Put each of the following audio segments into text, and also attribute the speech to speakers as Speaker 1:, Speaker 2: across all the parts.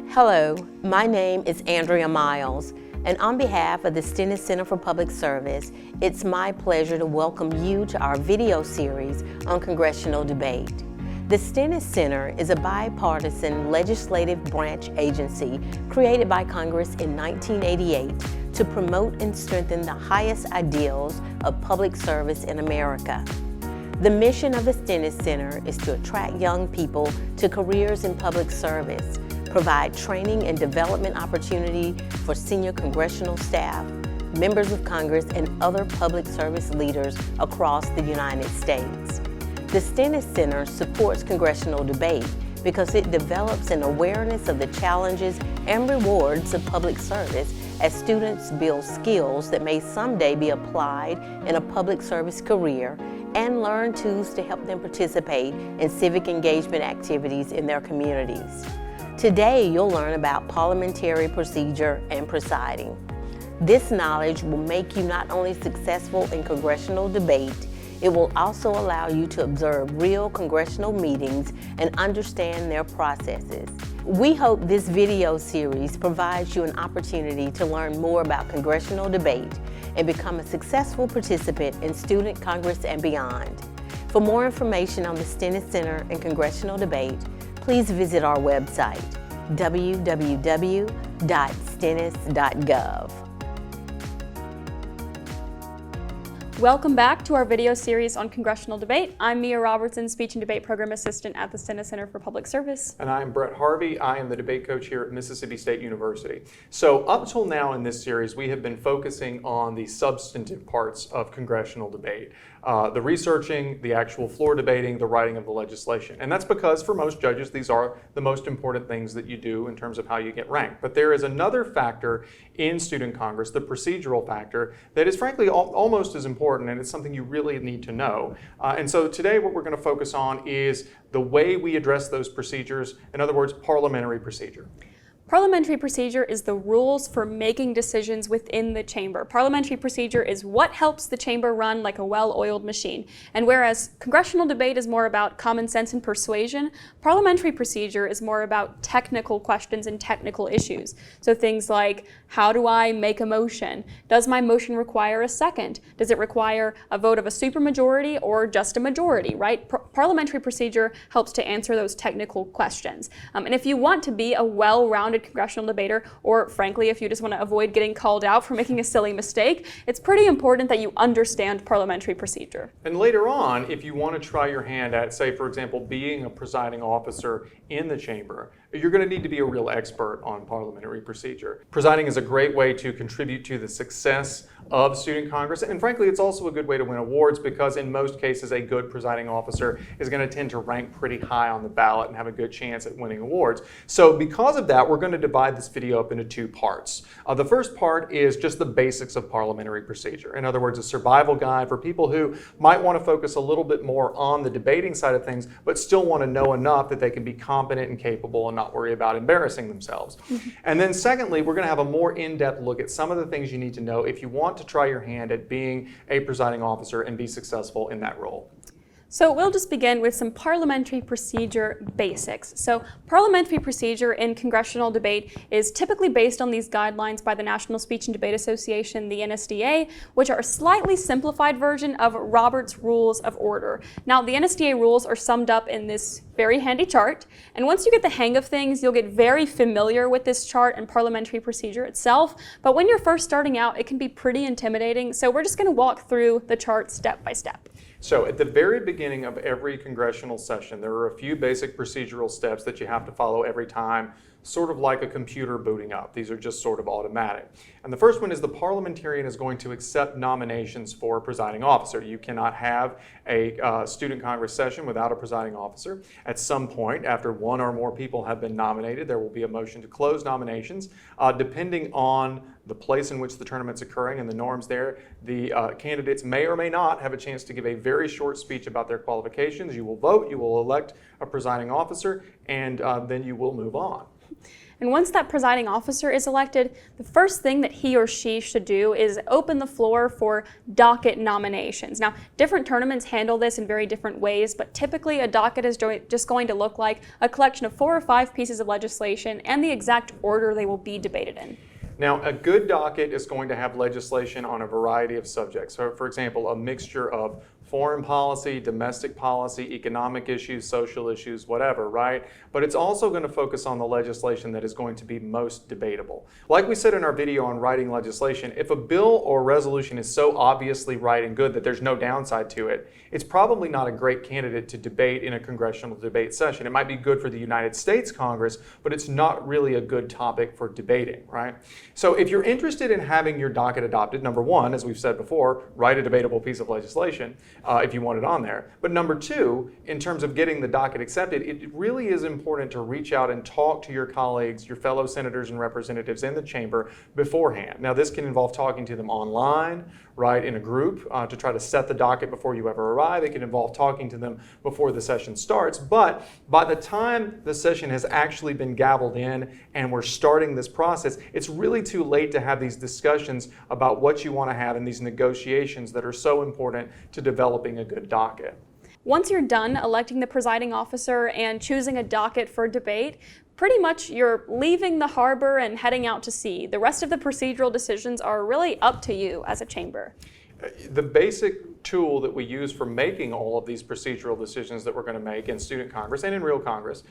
Speaker 1: Hello, my name is Andrea Miles, and on behalf of the Stennis Center for Public Service, it's my pleasure to welcome you to our video series on congressional debate. The Stennis Center is a bipartisan legislative branch agency created by Congress in 1988 to promote and strengthen the highest ideals of public service in America. The mission of the Stennis Center is to attract young people to careers in public service, provide training and development opportunity for senior congressional staff, members of Congress, and other public service leaders across the United States. The Stennis Center supports congressional debate because it develops an awareness of the challenges and rewards of public service as students build skills that may someday be applied in a public service career and learn tools to help them participate in civic engagement activities in their communities. Today, you'll learn about parliamentary procedure and presiding. This knowledge will make you not only successful in congressional debate, it will also allow you to observe real congressional meetings and understand their processes. We hope this video series provides you an opportunity to learn more about congressional debate and become a successful participant in student Congress and beyond. For more information on the Stennis Center and congressional debate, please visit our website, www.stennis.gov.
Speaker 2: Welcome back to our video series on congressional debate. I'm Mia Robertson, Speech and Debate Program Assistant at the Stennis Center for Public Service.
Speaker 3: And I'm Brett Harvey. I am the debate coach here at Mississippi State University. So up till now in this series, we have been focusing on the substantive parts of congressional debate. The researching, the actual floor debating, the writing of the legislation. And that's because for most judges, these are the most important things that you do in terms of how you get ranked. But there is another factor in student Congress, the procedural factor, that is frankly almost as important, and it's something you really need to know. And so today what we're going to focus on is the way we address those procedures, in other words, parliamentary procedure.
Speaker 2: Parliamentary procedure is the rules for making decisions within the chamber. Parliamentary procedure is what helps the chamber run like a well-oiled machine. And whereas congressional debate is more about common sense and persuasion, parliamentary procedure is more about technical questions and technical issues. So things like, how do I make a motion? Does my motion require a second? Does it require a vote of a supermajority or just a majority, right? Parliamentary procedure helps to answer those technical questions. And if you want to be a well-rounded congressional debater, or frankly, if you just want to avoid getting called out for making a silly mistake, it's pretty important that you understand parliamentary procedure.
Speaker 3: And later on, if you want to try your hand at, say, for example, being a presiding officer in the chamber, you're going to need to be a real expert on parliamentary procedure. Presiding is a great way to contribute to the success of student Congress, and frankly, it's also a good way to win awards because in most cases, a good presiding officer is going to tend to rank pretty high on the ballot and have a good chance at winning awards. So because of that, we're going to divide this video up into two parts. The first part is just the basics of parliamentary procedure. In other words, a survival guide for people who might want to focus a little bit more on the debating side of things, but still want to know enough that they can be competent and capable and not worry about embarrassing themselves. And then secondly, we're going to have a more in-depth look at some of the things you need to know if you want to try your hand at being a presiding officer and be successful in that role.
Speaker 2: So we'll just begin with some parliamentary procedure basics. So parliamentary procedure in congressional debate is typically based on these guidelines by the National Speech and Debate Association, the NSDA, which are a slightly simplified version of Robert's Rules of Order. Now, the NSDA rules are summed up in this very handy chart, and once you get the hang of things, you'll get very familiar with this chart and parliamentary procedure itself, but when you're first starting out, it can be pretty intimidating, so we're just going to walk through the chart step by step.
Speaker 3: So at the very beginning of every congressional session, there are a few basic procedural steps that you have to follow every time, sort of like a computer booting up. These are just sort of automatic. And the first one is the parliamentarian is going to accept nominations for a presiding officer. You cannot have a student Congress session without a presiding officer. At some point, after one or more people have been nominated, there will be a motion to close nominations. Depending on the place in which the tournament's occurring and the norms there, the candidates may or may not have a chance to give a very short speech about their qualifications. You will vote, you will elect a presiding officer, and then you will move on.
Speaker 2: And once that presiding officer is elected, the first thing that he or she should do is open the floor for docket nominations. Now, different tournaments handle this in very different ways, but typically a docket is just going to look like a collection of 4 or 5 pieces of legislation and the exact order they will be debated in.
Speaker 3: Now, a good docket is going to have legislation on a variety of subjects. So, for example, a mixture of foreign policy, domestic policy, economic issues, social issues, whatever, right? But it's also going to focus on the legislation that is going to be most debatable. Like we said in our video on writing legislation, if a bill or resolution is so obviously right and good that there's no downside to it, it's probably not a great candidate to debate in a congressional debate session. It might be good for the United States Congress, but it's not really a good topic for debating, right? So if you're interested in having your docket adopted, number one, as we've said before, write a debatable piece of legislation if you want it on there. But number two, in terms of getting the docket accepted, it really is important to reach out and talk to your colleagues, your fellow senators and representatives in the chamber beforehand. Now, this can involve talking to them online, right, in a group to try to set the docket before you ever arrive. It can involve talking to them before the session starts. But by the time the session has actually been gavelled in and we're starting this process, it's really too late to have these discussions about what you want to have in these negotiations that are so important to developing a good docket.
Speaker 2: Once you're done electing the presiding officer and choosing a docket for debate, pretty much you're leaving the harbor and heading out to sea. The rest of the procedural decisions are really up to you as a chamber.
Speaker 3: The basic tool that we use for making all of these procedural decisions that we're going to make in student Congress and in real Congress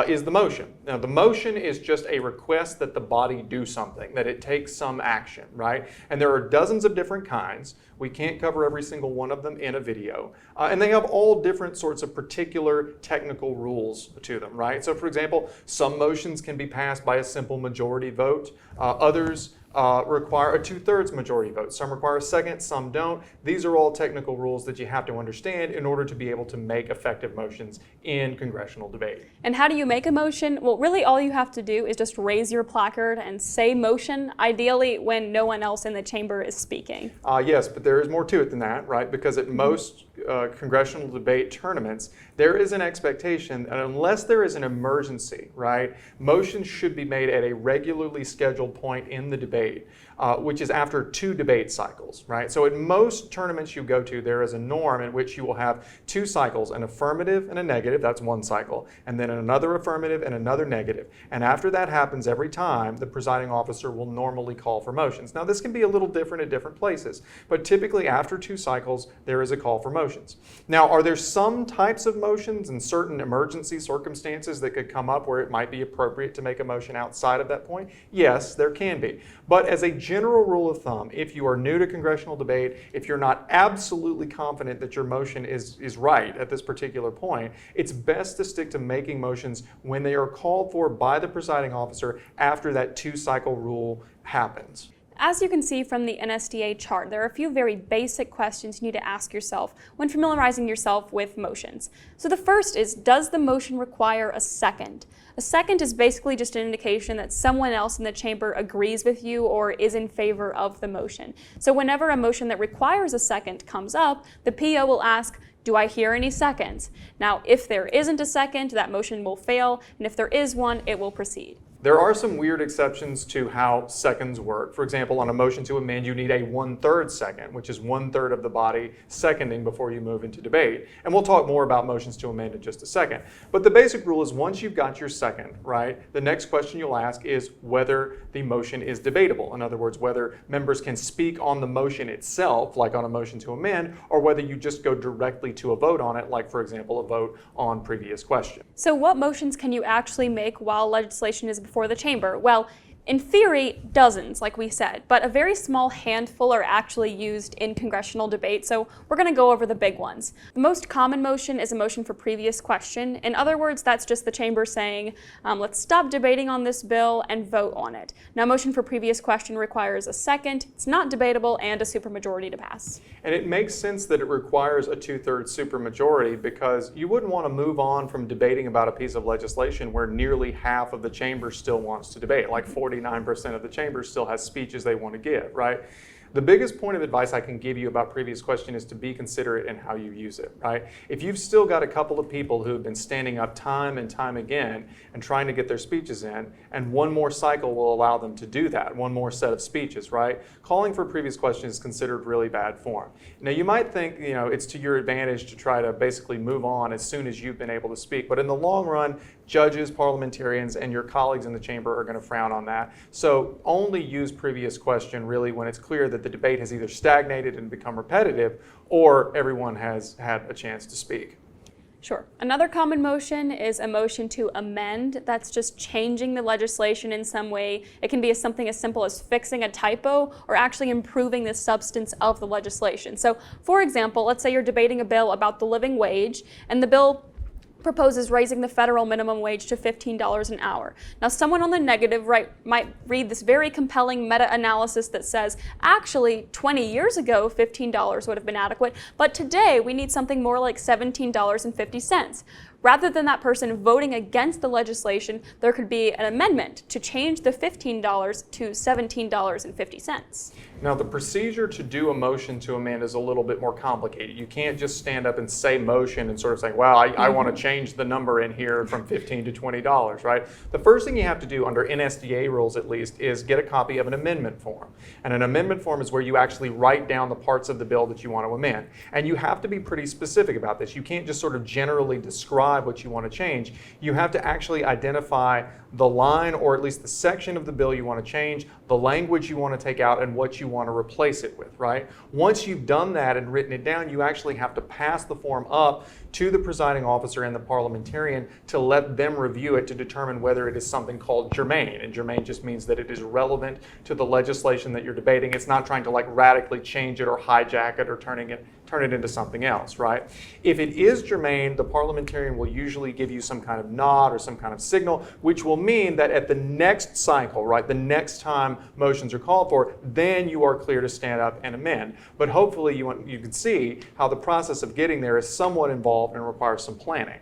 Speaker 3: is the motion. Now, the motion is just a request that the body do something, that it takes some action, right? And there are dozens of different kinds. We can't cover every single one of them in a video. And they have all different sorts of particular technical rules to them, right? So, for example, some motions can be passed by a simple majority vote. Others require a 2/3 majority vote. Some require a second, some don't. These are all technical rules that you have to understand in order to be able to make effective motions in congressional debate.
Speaker 2: And how do you make a motion? Well, really all you have to do is just raise your placard and say motion, ideally when no one else in the chamber is speaking.
Speaker 3: Yes, but there is more to it than that, right? Because at most congressional debate tournaments, there is an expectation that unless there is an emergency, right, motions should be made at a regularly scheduled point in the debate, which is after 2 debate cycles, right? So at most tournaments you go to, there is a norm in which you will have 2 cycles, an affirmative and a negative, that's 1 cycle, and then another affirmative and another negative. And after that happens every time, the presiding officer will normally call for motions. Now, this can be a little different at different places, but typically after 2 cycles, there is a call for motions. Now, are there some types of motions and certain emergency circumstances that could come up where it might be appropriate to make a motion outside of that point? Yes, there can be. But as a general rule of thumb, if you are new to congressional debate, if you're not absolutely confident that your motion is right at this particular point, it's best to stick to making motions when they are called for by the presiding officer after that 2-cycle rule happens.
Speaker 2: As you can see from the NSDA chart, there are a few very basic questions you need to ask yourself when familiarizing yourself with motions. So the first is, does the motion require a second? A second is basically just an indication that someone else in the chamber agrees with you or is in favor of the motion. So whenever a motion that requires a second comes up, the PO will ask, do I hear any seconds? Now, if there isn't a second, that motion will fail, and if there is one, it will proceed.
Speaker 3: There are some weird exceptions to how seconds work. For example, on a motion to amend, you need a 1/3 second, which is 1/3 of the body seconding before you move into debate. And we'll talk more about motions to amend in just a second. But the basic rule is once you've got your second, right, the next question you'll ask is whether the motion is debatable. In other words, whether members can speak on the motion itself, like on a motion to amend, or whether you just go directly to a vote on it, like, for example, a vote on previous question.
Speaker 2: So what motions can you actually make while legislation is before the chamber? Well, in theory, dozens, like we said, but a very small handful are actually used in congressional debate, so we're going to go over the big ones. The most common motion is a motion for previous question. In other words, that's just the chamber saying, let's stop debating on this bill and vote on it. Now, motion for previous question requires a second, it's not debatable, and a supermajority to pass.
Speaker 3: And it makes sense that it requires a 2/3 supermajority because you wouldn't want to move on from debating about a piece of legislation where nearly half of the chamber still wants to debate, like 49% of the chamber still has speeches they want to give, right? The biggest point of advice I can give you about previous question is to be considerate in how you use it, right? If you've still got a couple of people who have been standing up time and time again and trying to get their speeches in, and one more cycle will allow them to do that, one more set of speeches, right? Calling for previous question is considered really bad form. Now you might think, it's to your advantage to try to basically move on as soon as you've been able to speak, but in the long run, judges, parliamentarians, and your colleagues in the chamber are going to frown on that. So only use previous question really when it's clear that the debate has either stagnated and become repetitive, or everyone has had a chance to speak.
Speaker 2: Sure. Another common motion is a motion to amend. That's just changing the legislation in some way. It can be something as simple as fixing a typo or actually improving the substance of the legislation. So, for example, let's say you're debating a bill about the living wage, and the bill proposes raising the federal minimum wage to $15 an hour. Now, someone on the negative might read this very compelling meta-analysis that says, actually, 20 years ago, $15 would have been adequate, but today we need something more like $17.50. Rather than that person voting against the legislation, there could be an amendment to change the $15 to $17.50.
Speaker 3: Now, the procedure to do a motion to amend is a little bit more complicated. You can't just stand up and say motion and sort of say, well, I want to change the number in here from $15 to $20, right? The first thing you have to do under NSDA rules, at least, is get a copy of an amendment form. And an amendment form is where you actually write down the parts of the bill that you want to amend. And you have to be pretty specific about this. You can't just sort of generally describe what you want to change. You have to actually identify the line, or at least the section of the bill you want to change, the language you want to take out, and what you want to replace it with, right? Once you've done that and written it down, you actually have to pass the form up to the presiding officer and the parliamentarian to let them review it to determine whether it is something called germane. And germane just means that it is relevant to the legislation that you're debating. It's not trying to radically change it or hijack it or turn it into something else, right? If it is germane, the parliamentarian will usually give you some kind of nod or some kind of signal, which will mean that at the next cycle, right, the next time motions are called for, then you are clear to stand up and amend. But hopefully you can see how the process of getting there is somewhat involved and requires some planning.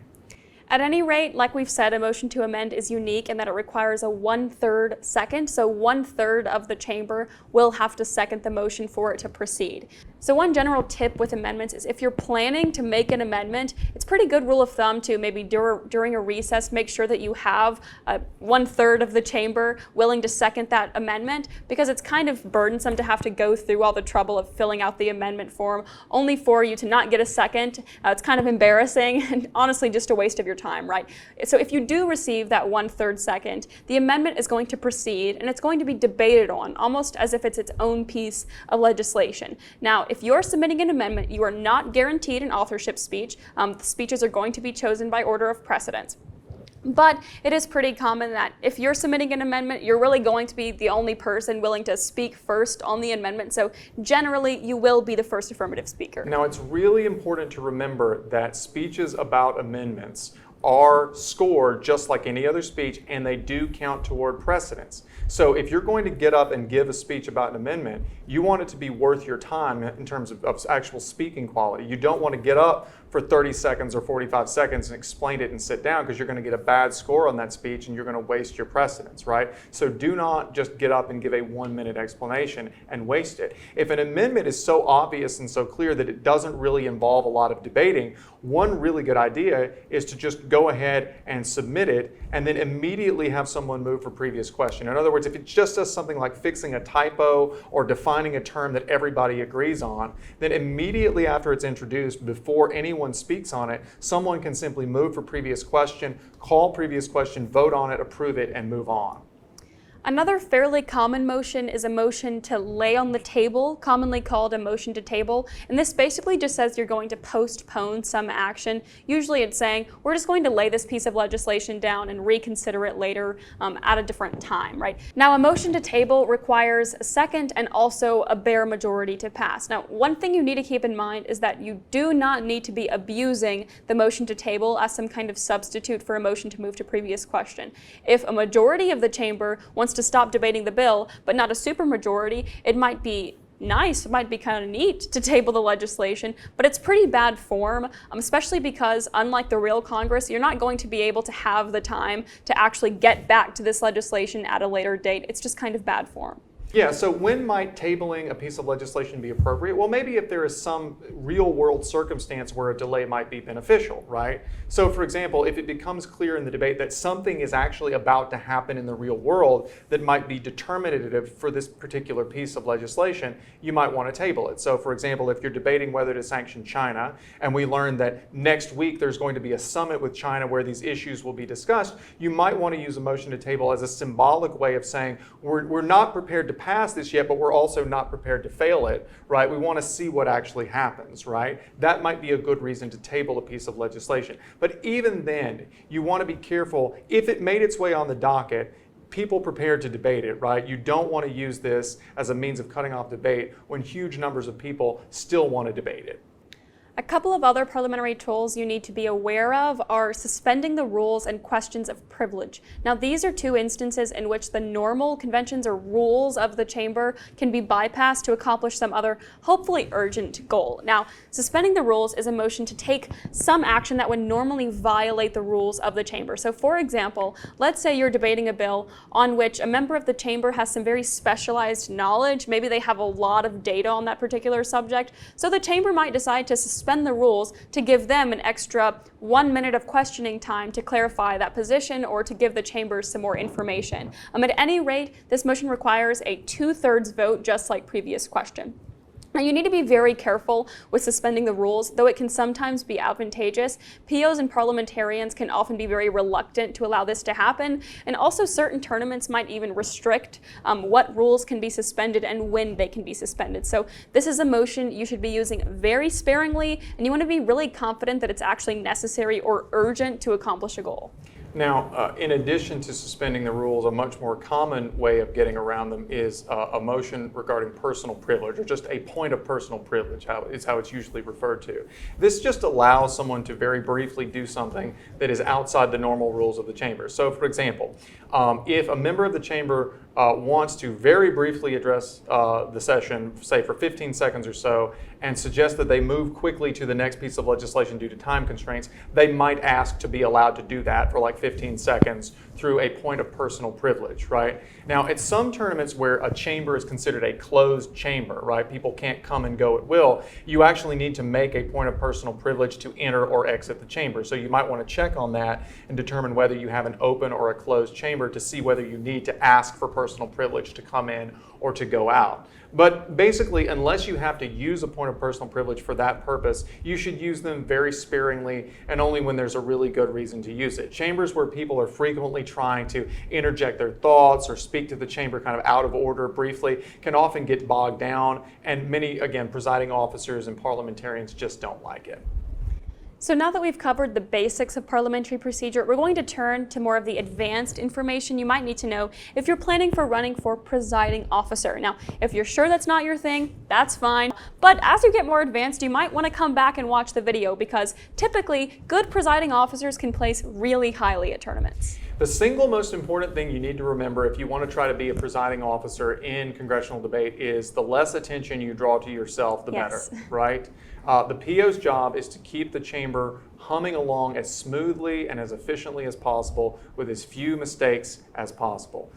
Speaker 2: At any rate, like we've said, a motion to amend is unique in that it requires a 1/3 second, so 1/3 of the chamber will have to second the motion for it to proceed. So one general tip with amendments is if you're planning to make an amendment, it's pretty good rule of thumb to maybe during a recess make sure that you have 1/3 of the chamber willing to second that amendment, because it's kind of burdensome to have to go through all the trouble of filling out the amendment form only for you to not get a second. It's kind of embarrassing and honestly just a waste of your time, right? So if you do receive that 1/3 second, the amendment is going to proceed and it's going to be debated on almost as if it's its own piece of legislation. Now, if you're submitting an amendment, you are not guaranteed an authorship speech. The speeches are going to be chosen by order of precedence. But it is pretty common that if you're submitting an amendment, you're really going to be the only person willing to speak first on the amendment. So generally, you will be the first affirmative speaker.
Speaker 3: Now, it's really important to remember that speeches about amendments are scored just like any other speech, and they do count toward precedence. So if you're going to get up and give a speech about an amendment, you want it to be worth your time in terms of actual speaking quality. You don't want to get up for 30 seconds or 45 seconds and explain it and sit down, because you're going to get a bad score on that speech and you're going to waste your precedence, right? So do not just get up and give a 1-minute explanation and waste it. If an amendment is so obvious and so clear that it doesn't really involve a lot of debating, one really good idea is to just go ahead and submit it and then immediately have someone move for previous question. In other words, if it just does something like fixing a typo or defining a term that everybody agrees on, then immediately after it's introduced, before anyone speaks on it, someone can simply move for previous question, call previous question, vote on it, approve it, and move on.
Speaker 2: Another fairly common motion is a motion to lay on the table, commonly called a motion to table. And this basically just says you're going to postpone some action. Usually it's saying, we're just going to lay this piece of legislation down and reconsider it later at a different time, right? Now, a motion to table requires a second and also a bare majority to pass. Now, one thing you need to keep in mind is that you do not need to be abusing the motion to table as some kind of substitute for a motion to move to previous question. If a majority of the chamber wants to stop debating the bill, but not a supermajority, it might be nice, it might be kind of neat to table the legislation, but it's pretty bad form, especially because unlike the real Congress, you're not going to be able to have the time to actually get back to this legislation at a later date. It's just kind of bad form.
Speaker 3: Yeah, so when might tabling a piece of legislation be appropriate? Well, maybe if there is some real world circumstance where a delay might be beneficial, right? So for example, if it becomes clear in the debate that something is actually about to happen in the real world that might be determinative for this particular piece of legislation, you might want to table it. So for example, if you're debating whether to sanction China, and we learn that next week there's going to be a summit with China where these issues will be discussed, you might want to use a motion to table as a symbolic way of saying, we're not prepared to pass this yet, but we're also not prepared to fail it, right? We want to see what actually happens, right? That might be a good reason to table a piece of legislation. But even then, you want to be careful. If it made its way on the docket, people prepared to debate it, right? You don't want to use this as a means of cutting off debate when huge numbers of people still want to debate it.
Speaker 2: A couple of other parliamentary tools you need to be aware of are suspending the rules and questions of privilege. Now, these are two instances in which the normal conventions or rules of the chamber can be bypassed to accomplish some other, hopefully urgent goal. Now, suspending the rules is a motion to take some action that would normally violate the rules of the chamber. So, for example, let's say you're debating a bill on which a member of the chamber has some very specialized knowledge. Maybe they have a lot of data on that particular subject. So the chamber might decide to suspend the rules to give them an extra 1 minute of questioning time to clarify that position or to give the chamber some more information. At any rate, this motion requires a 2/3 vote, just like previous question. Now, you need to be very careful with suspending the rules, though it can sometimes be advantageous. POs and parliamentarians can often be very reluctant to allow this to happen, and also certain tournaments might even restrict what rules can be suspended and when they can be suspended. So this is a motion you should be using very sparingly, and you want to be really confident that it's actually necessary or urgent to accomplish a goal.
Speaker 3: Now, in addition to suspending the rules, a much more common way of getting around them is a motion regarding personal privilege, or just a point of personal privilege, how it's usually referred to. This just allows someone to very briefly do something that is outside the normal rules of the chamber. So, for example, if a member of the chamber wants to very briefly address the session, say for 15 seconds or so, and suggest that they move quickly to the next piece of legislation due to time constraints, they might ask to be allowed to do that for like 15 seconds through a point of personal privilege, right? Now, at some tournaments where a chamber is considered a closed chamber, right, people can't come and go at will, you actually need to make a point of personal privilege to enter or exit the chamber. So you might want to check on that and determine whether you have an open or a closed chamber to see whether you need to ask for personal privilege to come in or to go out. But basically, unless you have to use a point of personal privilege for that purpose, you should use them very sparingly and only when there's a really good reason to use it. Chambers where people are frequently trying to interject their thoughts or speak to the chamber kind of out of order briefly can often get bogged down, and many, again, presiding officers and parliamentarians just don't like it.
Speaker 2: So now that we've covered the basics of parliamentary procedure, we're going to turn to more of the advanced information you might need to know if you're planning for running for presiding officer. Now, if you're sure that's not your thing, that's fine. But as you get more advanced, you might want to come back and watch the video, because typically good presiding officers can place really highly at tournaments.
Speaker 3: The single most important thing you need to remember if you want to try to be a presiding officer in congressional debate is the less attention you draw to yourself, the better, right? The PO's job is to keep the chamber humming along as smoothly and as efficiently as possible with as few mistakes as possible.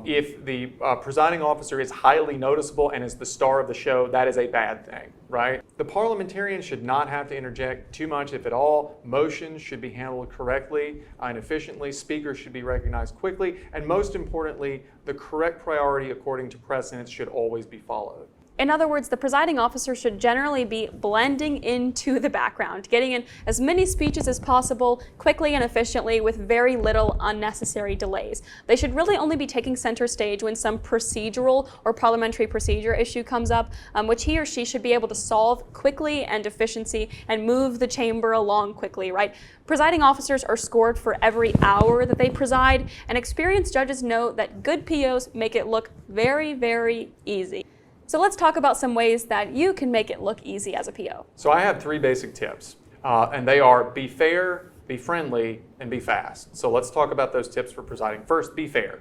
Speaker 3: If the presiding officer is highly noticeable and is the star of the show, that is a bad thing, right? The parliamentarian should not have to interject too much, if at all. Motions should be handled correctly and efficiently. Speakers should be recognized quickly. And most importantly, the correct priority according to precedence should always be followed.
Speaker 2: In other words, the presiding officer should generally be blending into the background, getting in as many speeches as possible, quickly and efficiently, with very little unnecessary delays. They should really only be taking center stage when some procedural or parliamentary procedure issue comes up, which he or she should be able to solve quickly and efficiently and move the chamber along quickly, right? Presiding officers are scored for every hour that they preside, and experienced judges know that good POs make it look very, very easy. So let's talk about some ways that you can make it look easy as a PO.
Speaker 3: So I have 3 basic tips, and they are be fair, be friendly, and be fast. So let's talk about those tips for presiding. First, be fair.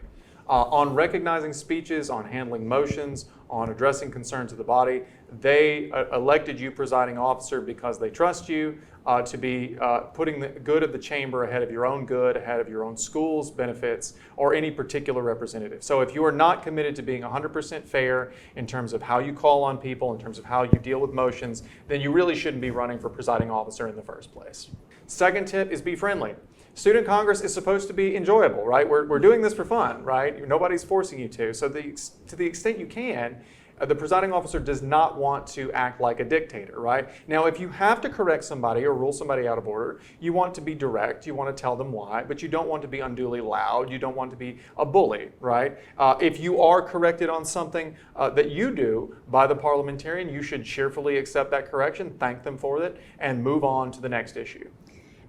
Speaker 3: On recognizing speeches, on handling motions, on addressing concerns of the body. They elected you presiding officer because they trust you to be putting the good of the chamber ahead of your own good, ahead of your own school's benefits, or any particular representative. So if you are not committed to being 100% fair in terms of how you call on people, in terms of how you deal with motions, then you really shouldn't be running for presiding officer in the first place. Second tip is be friendly. Student Congress is supposed to be enjoyable, right? We're doing this for fun, right? Nobody's forcing you to. So to the extent you can, the presiding officer does not want to act like a dictator, right? Now, if you have to correct somebody or rule somebody out of order, you want to be direct, you want to tell them why, but you don't want to be unduly loud, you don't want to be a bully, right? If you are corrected on something that you do by the parliamentarian, you should cheerfully accept that correction, thank them for it, and move on to the next issue.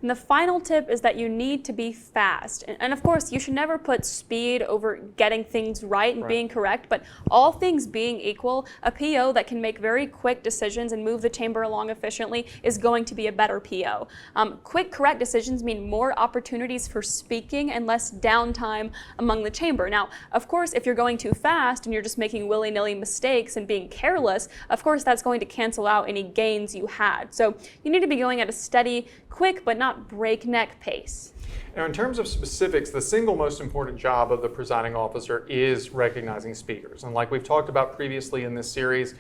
Speaker 2: And the final tip is that you need to be fast. And of course, you should never put speed over getting things right and being correct, but all things being equal, a PO that can make very quick decisions and move the chamber along efficiently is going to be a better PO. Quick, correct decisions mean more opportunities for speaking and less downtime among the chamber. Now, of course, if you're going too fast and you're just making willy-nilly mistakes and being careless, of course, that's going to cancel out any gains you had. So you need to be going at a steady, quick, but not breakneck pace.
Speaker 3: Now, in terms of specifics, the single most important job of the presiding officer is recognizing speakers. And like we've talked about previously in this series,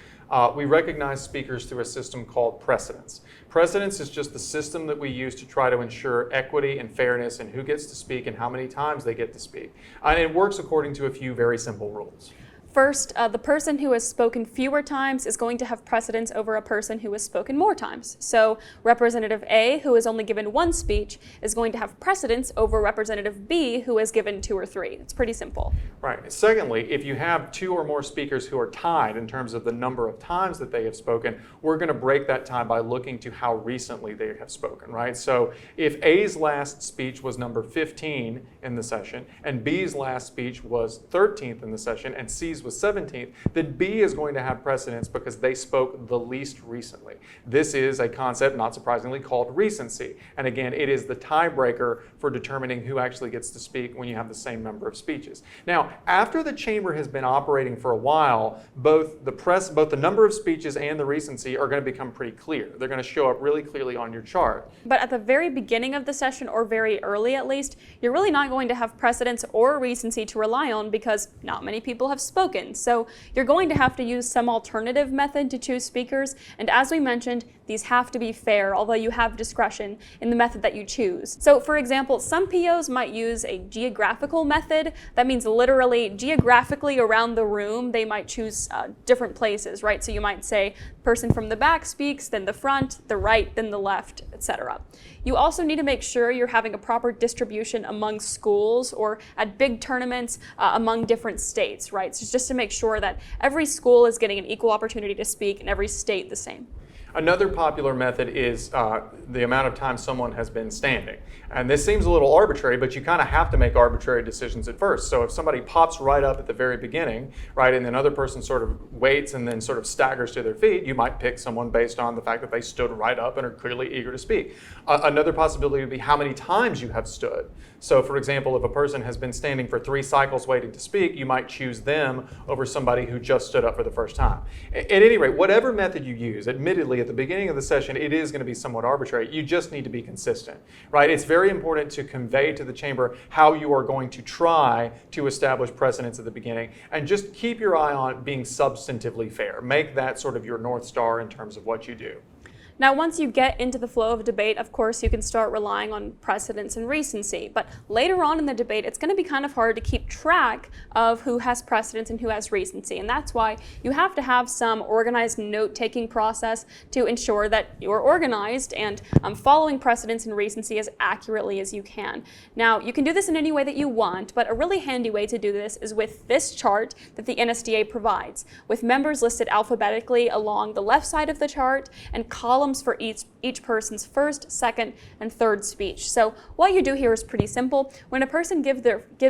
Speaker 3: we recognize speakers through a system called precedence. Precedence is just the system that we use to try to ensure equity and fairness in who gets to speak and how many times they get to speak. And it works according to a few very simple rules.
Speaker 2: First, the person who has spoken fewer times is going to have precedence over a person who has spoken more times. So Representative A, who has only given one speech, is going to have precedence over Representative B, who has given 2 or 3. It's pretty simple.
Speaker 3: Right. Secondly, if you have 2 or more speakers who are tied in terms of the number of times that they have spoken, we're going to break that tie by looking to how recently they have spoken, right? So if A's last speech was number 15 in the session, and B's last speech was 13th in the session, and C's was 17th, then B is going to have precedence because they spoke the least recently. This is a concept, not surprisingly, called recency. And again, it is the tiebreaker for determining who actually gets to speak when you have the same number of speeches. Now, after the chamber has been operating for a while, both the number of speeches and the recency are going to become pretty clear. They're going to show up really clearly on your chart.
Speaker 2: But at the very beginning of the session, or very early at least, you're really not going to have precedence or recency to rely on because not many people have spoken. So you're going to have to use some alternative method to choose speakers, and as we mentioned, these have to be fair, although you have discretion in the method that you choose. So for example, some POs might use a geographical method. That means literally geographically around the room, they might choose different places, right? So you might say, person from the back speaks, then the front, the right, then the left, etc. You also need to make sure you're having a proper distribution among schools or at big tournaments among different states, right? So just to make sure that every school is getting an equal opportunity to speak and every state the same.
Speaker 3: Another popular method is the amount of time someone has been standing. And this seems a little arbitrary, but you kind of have to make arbitrary decisions at first. So if somebody pops right up at the very beginning, right, and another person sort of waits and then sort of staggers to their feet, you might pick someone based on the fact that they stood right up and are clearly eager to speak. Another possibility would be how many times you have stood. So for example, if a person has been standing for 3 cycles waiting to speak, you might choose them over somebody who just stood up for the first time. At any rate, whatever method you use, admittedly, at the beginning of the session, it is going to be somewhat arbitrary. You just need to be consistent, right? It's very important to convey to the chamber how you are going to try to establish precedence at the beginning, and just keep your eye on being substantively fair. Make that sort of your North Star in terms of what you do.
Speaker 2: Now, once you get into the flow of debate, of course, you can start relying on precedence and recency. But later on in the debate, it's going to be kind of hard to keep track of who has precedence and who has recency. And that's why you have to have some organized note-taking process to ensure that you're organized and following precedence and recency as accurately as you can. Now, you can do this in any way that you want, but a really handy way to do this is with this chart that the NSDA provides, with members listed alphabetically along the left side of the chart and columns for each person's first, second, and third speech. So what you do here is pretty simple. When a person gives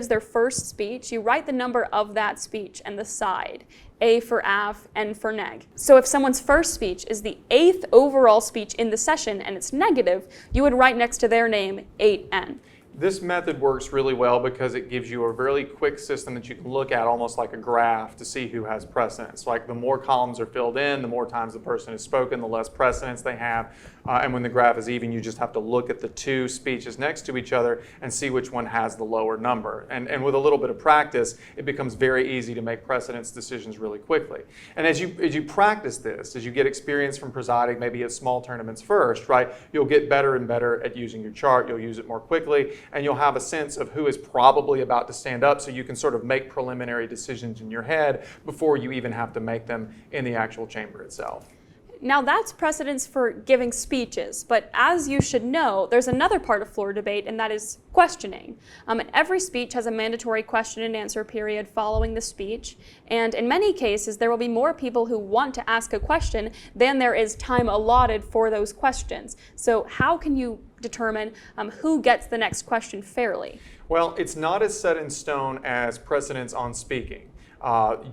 Speaker 2: their first speech, you write the number of that speech and the side. A for AF, N for neg. So if someone's first speech is the 8th overall speech in the session and it's negative, you would write next to their name 8N.
Speaker 3: This method works really well because it gives you a really quick system that you can look at almost like a graph to see who has precedence. Like the more columns are filled in, the more times the person has spoken, the less precedence they have. And when the graph is even, you just have to look at the two speeches next to each other and see which one has the lower number. And with a little bit of practice, it becomes very easy to make precedence decisions really quickly. And as you practice this, as you get experience from presiding, maybe at small tournaments first, right, you'll get better and better at using your chart. You'll use it more quickly, and you'll have a sense of who is probably about to stand up, so you can sort of make preliminary decisions in your head before you even have to make them in the actual chamber itself.
Speaker 2: Now that's precedence for giving speeches, but as you should know, there's another part of floor debate, and that is questioning. And every speech has a mandatory question and answer period following the speech, and in many cases there will be more people who want to ask a question than there is time allotted for those questions. So how can you determine who gets the next question fairly?
Speaker 3: Well, it's not as set in stone as precedence on speaking.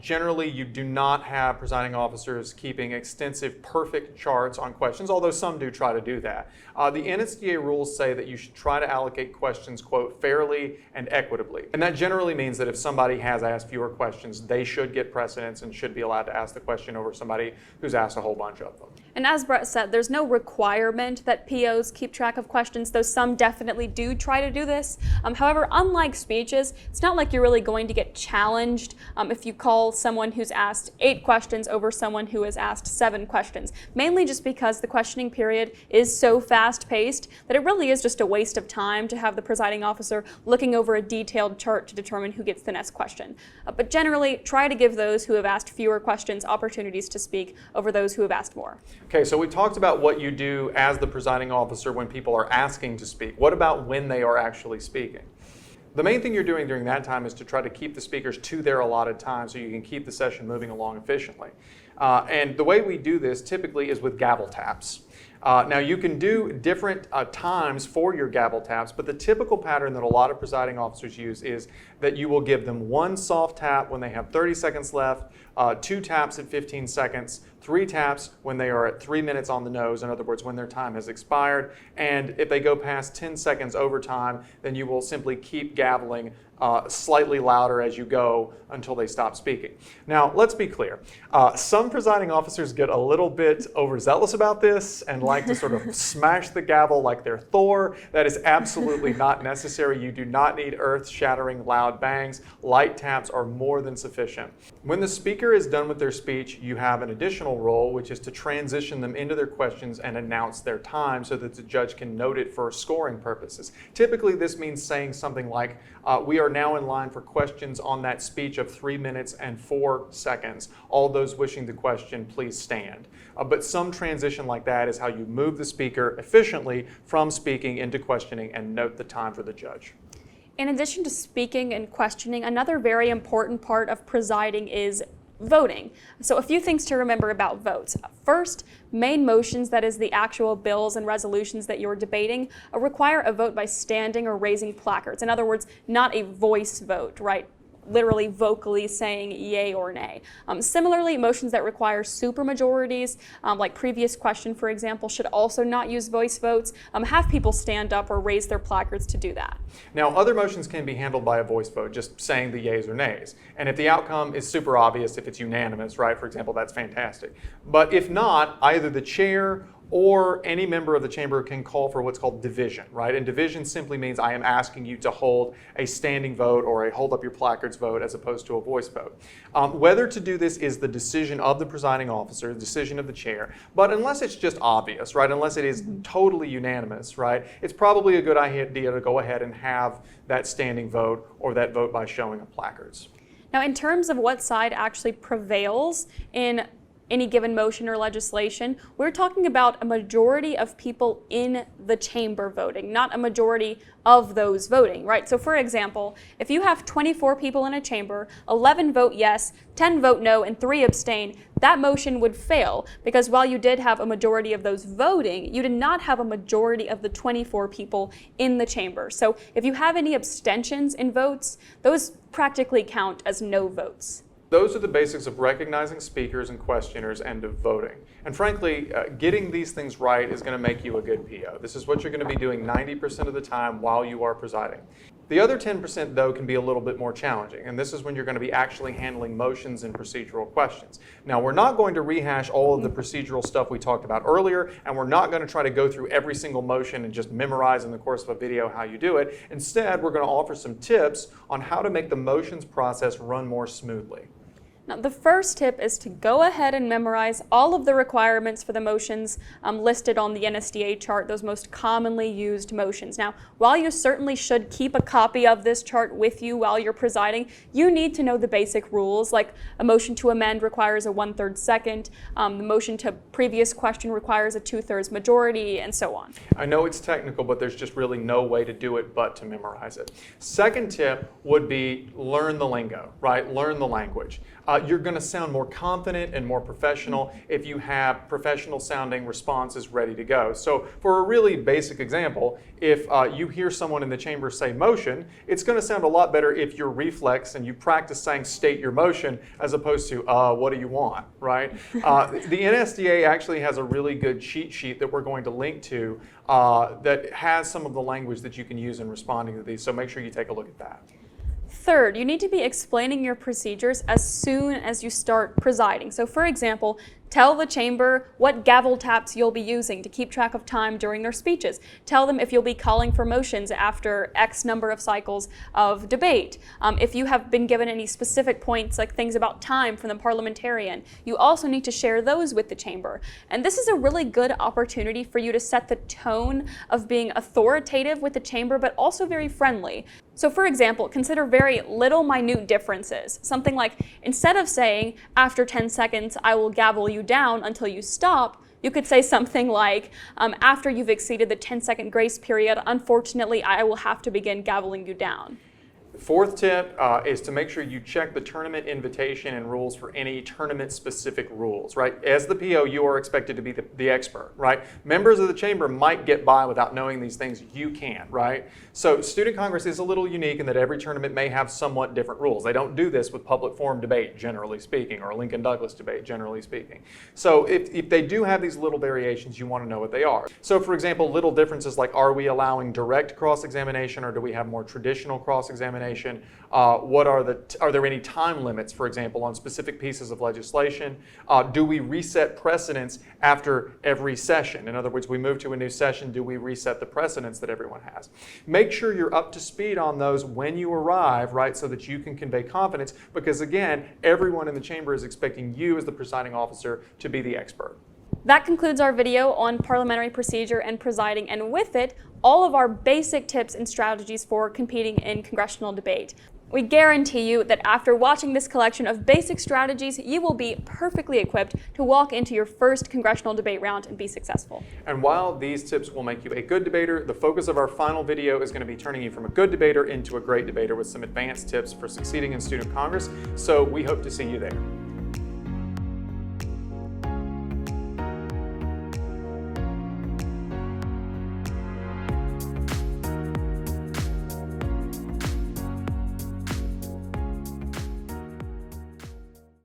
Speaker 3: Generally, you do not have presiding officers keeping extensive, perfect charts on questions, although some do try to do that. The NSDA rules say that you should try to allocate questions, quote, fairly and equitably. And that generally means that if somebody has asked fewer questions, they should get precedence and should be allowed to ask the question over somebody who's asked a whole bunch of them.
Speaker 2: And as Brett said, there's no requirement that POs keep track of questions, though some definitely do try to do this. However, unlike speeches, it's not like you're really going to get challenged if you call someone who's asked 8 questions over someone who has asked 7 questions, mainly just because the questioning period is so fast-paced that it really is just a waste of time to have the presiding officer looking over a detailed chart to determine who gets the next question. But generally, try to give those who have asked fewer questions opportunities to speak over those who have asked more.
Speaker 3: Okay, so we talked about what you do as the presiding officer when people are asking to speak. What about when they are actually speaking? The main thing you're doing during that time is to try to keep the speakers to their allotted time so you can keep the session moving along efficiently. And the way we do this typically is with gavel taps. Now you can do different times for your gavel taps, but the typical pattern that a lot of presiding officers use is that you will give them 1 soft tap when they have 30 seconds left, 2 taps at 15 seconds, 3 taps when they are at 3 minutes on the nose, in other words, when their time has expired, and if they go past 10 seconds over time, then you will simply keep gaveling slightly louder as you go until they stop speaking. Now, let's be clear. Some presiding officers get a little bit overzealous about this and like to sort of smash the gavel like they're Thor. That is absolutely not necessary. You do not need earth-shattering loud bangs. Light taps are more than sufficient. When the speaker is done with their speech, you have an additional role, which is to transition them into their questions and announce their time so that the judge can note it for scoring purposes. Typically, this means saying something like, we are now in line for questions on that speech of 3 minutes and 4 seconds. All those wishing to question, please stand. But some transition like that is how you move the speaker efficiently from speaking into questioning and note the time for the judge.
Speaker 2: In addition to speaking and questioning, another very important part of presiding is voting. So a few things to remember about votes. First, main motions, that is the actual bills and resolutions that you're debating, require a vote by standing or raising placards. In other words, not a voice vote, right? Literally vocally saying yay or nay. Similarly, motions that require supermajorities, like previous question, for example, should also not use voice votes. Have people stand up or raise their placards to do that.
Speaker 3: Now, other motions can be handled by a voice vote, just saying the yays or nays. And if the outcome is super obvious, if it's unanimous, right, for example, that's fantastic. But if not, either the chair or any member of the chamber can call for what's called division, right? And division simply means I am asking you to hold a standing vote or a hold up your placards vote as opposed to a voice vote. Whether to do this is the decision of the presiding officer, the decision of the chair, but unless it's just obvious, right? Unless it is totally unanimous, right? It's probably a good idea to go ahead and have that standing vote or that vote by showing of placards.
Speaker 2: Now, in terms of what side actually prevails in any given motion or legislation, we're talking about a majority of people in the chamber voting, not a majority of those voting, right? So for example, if you have 24 people in a chamber, 11 vote yes, 10 vote no, and 3 abstain, that motion would fail because while you did have a majority of those voting, you did not have a majority of the 24 people in the chamber. So if you have any abstentions in votes, those practically count as no votes.
Speaker 3: Those are the basics of recognizing speakers and questioners and of voting. And frankly, getting these things right is going to make you a good PO. This is what you're going to be doing 90% of the time while you are presiding. The other 10% though can be a little bit more challenging, and this is when you're going to be actually handling motions and procedural questions. Now, we're not going to rehash all of the procedural stuff we talked about earlier, and we're not going to try to go through every single motion and just memorize in the course of a video how you do it. Instead, we're going to offer some tips on how to make the motions process run more smoothly.
Speaker 2: Now, the first tip is to go ahead and memorize all of the requirements for the motions listed on the NSDA chart, those most commonly used motions. Now, while you certainly should keep a copy of this chart with you while you're presiding, you need to know the basic rules, like a motion to amend requires a 1/3 second, the motion to previous question requires a 2/3 majority, and so on.
Speaker 3: I know it's technical, but there's just really no way to do it but to memorize it. Second tip would be learn the lingo, right? Learn the language. You're going to sound more confident and more professional if you have professional sounding responses ready to go. So for a really basic example, if you hear someone in the chamber say motion, it's going to sound a lot better if your reflex and you practice saying state your motion as opposed to what do you want, right? The NSDA actually has a really good cheat sheet that we're going to link to that has some of the language that you can use in responding to these, so make sure you take a look at that.
Speaker 2: Third, you need to be explaining your procedures as soon as you start presiding. So for example, tell the chamber what gavel taps you'll be using to keep track of time during their speeches. Tell them if you'll be calling for motions after X number of cycles of debate. If you have been given any specific points, like things about time from the parliamentarian, you also need to share those with the chamber. And this is a really good opportunity for you to set the tone of being authoritative with the chamber, but also very friendly. So for example, consider very little minute differences. Something like, instead of saying, after 10 seconds, I will gavel you down until you stop, you could say something like, after you've exceeded the 10-second grace period, unfortunately, I will have to begin gaveling you down.
Speaker 3: Fourth tip is to make sure you check the tournament invitation and rules for any tournament-specific rules, right? As the PO, you are expected to be the expert, right? Members of the chamber might get by without knowing these things. You can't, right? So Student Congress is a little unique in that every tournament may have somewhat different rules. They don't do this with public forum debate, generally speaking, or Lincoln Douglas debate, generally speaking. So if they do have these little variations, you want to know what they are. So for example, little differences like, are we allowing direct cross-examination or do we have more traditional cross-examination? Are there any time limits, for example, on specific pieces of legislation? Do we reset precedents after every session? In other words, we move to a new session, do we reset the precedents that everyone has? Make sure you're up to speed on those when you arrive, right, so that you can convey confidence, because again, everyone in the chamber is expecting you as the presiding officer to be the expert.
Speaker 2: That concludes our video on parliamentary procedure and presiding, and with it, all of our basic tips and strategies for competing in congressional debate. We guarantee you that after watching this collection of basic strategies, you will be perfectly equipped to walk into your first congressional debate round and be successful.
Speaker 3: And while these tips will make you a good debater, the focus of our final video is going to be turning you from a good debater into a great debater with some advanced tips for succeeding in Student Congress. So we hope to see you there.